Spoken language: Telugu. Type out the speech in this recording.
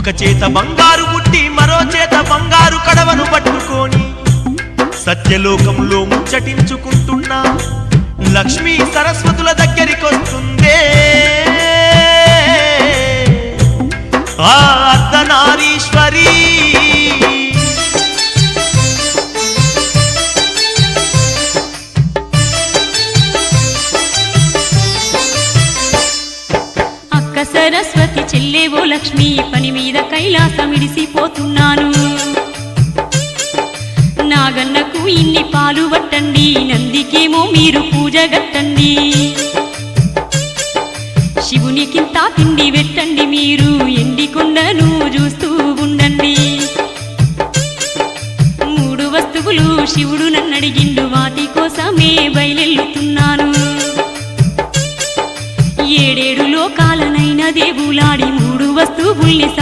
ఒక చేత బంగారు బుట్టి మరో చేత బంగారు కడవను పట్టుకొని సత్యలోకంలో ముచ్చటించుకుంటున్నా లక్ష్మీ సరస్వతుల దగ్గరికొస్తుందే ఆ అర్ధనారీశ్వరి. అక్క సరస్వతి చెల్లేవో లక్ష్మి పని మీద కైలాసమిడిసిపోతున్నాను. నాగన్నకు ఇన్ని పాలు పట్టండి, నందికేమో మీరు పూజ గట్టండి. శివునికింత తిండి పెట్టండి మీరు ఎండి